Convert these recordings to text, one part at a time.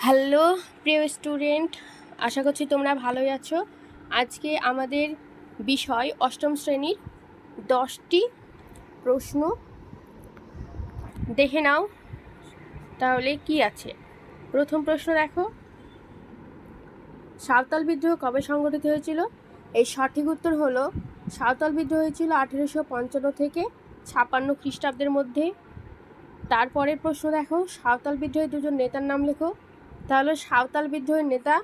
Hello প্রিয় student, আশা করছি তোমরা ভালোই আছো। আজকে আমাদের বিষয় অষ্টম শ্রেণীর 10টি প্রশ্ন দেখে নাও তাহলে কি আছে। প্রথম প্রশ্ন দেখো, সাঁওতাল বিদ্রোহ কবে সংগঠিত হয়েছিল? এই সঠিক উত্তর হলো সাঁওতাল বিদ্রোহ হয়েছিল 1855 থেকে 56 খ্রিস্টাব্দের মধ্যে। তারপরের প্রশ্ন দেখো, সাঁওতাল বিদ্রোহের দুজন নেতার নাম লেখো। তাহলে সাঁওতাল বিদ্রোহের নেতা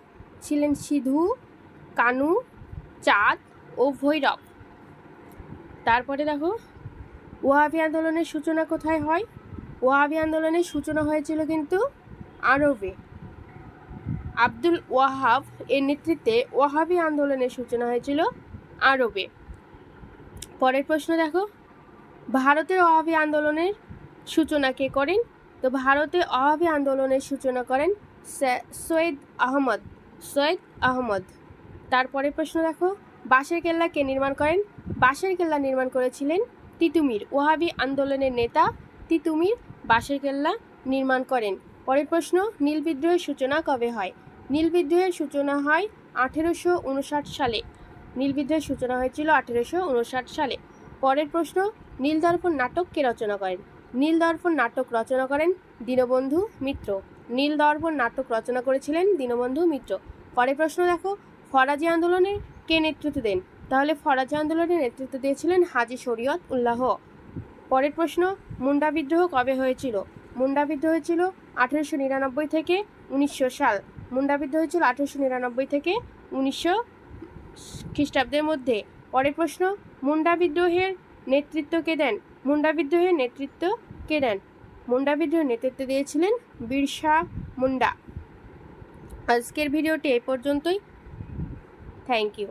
ছিলেন সিধু কানু চাঁদ ও ভৈরব। তারপরে দেখো, ওয়াহাবি আন্দোলনের সূচনা কোথায় হয়? ওয়াহাবি আন্দোলনের সূচনা হয়েছিল কিন্তু আরবে। আব্দুল ওয়াহাব এর নেতৃত্বে ওয়াহাবি আন্দোলনের সূচনা হয়েছিল আরবে। পরের প্রশ্ন দেখো, ভারতের ওয়াহাবি আন্দোলনের সূচনা কে করেন? তো ভারতে ওয়াহাবি আন্দোলনের সূচনা করেন সৈয়দ আহমদ। তারপরে প্রশ্ন দেখো, বাঁশের কেল্লা কে নির্মাণ করেন? বাঁশের কেল্লা নির্মাণ করেছিলেন তিতুমির। ওয়াহাবি আন্দোলনের নেতা তিতুমির বাঁশের কেল্লা নির্মাণ করেন। পরের প্রশ্ন, নীল বিদ্রোহের সূচনা কবে হয়? নীল বিদ্রোহের সূচনা হয় 1859 সালে। নীল বিদ্রোহের সূচনা হয়েছিল 1859 সালে। পরের প্রশ্ন, নীলদর্পণ নাটক কে রচনা করেন? নীলদর্পণ নাটক রচনা করেন দীনবন্ধু মিত্র। নীলদর্পণ নাটক রচনা করেছিলেন দীনবন্ধু মিত্র। পরের প্রশ্ন দেখো, ফরাজি আন্দোলনের কে নেতৃত্ব দেন? তাহলে ফরাজি আন্দোলনের নেতৃত্ব দিয়েছিলেন হাজী শরীয়ত উল্লাহ। পরের প্রশ্ন, মুন্ডা বিদ্রোহ কবে হয়েছিল? মুন্ডা বিদ্রোহ হয়েছিল 1899 থেকে 1900 সাল। মুন্ডা বিদ্রোহ হয়েছিল 1899 থেকে 1900 খ্রিস্টাব্দের মধ্যে। পরের প্রশ্ন, মুন্ডা বিদ্রোহের নেতৃত্ব কে দেন? মুন্ডা বিদ্রোহের নেতৃত্ব কে দেন? মুন্ডা বিদ্রোহের নেতৃত্ব দিয়েছিলেন বিরসা মুন্ডা। আজকের ভিডিওটি এই পর্যন্তই। Thank you.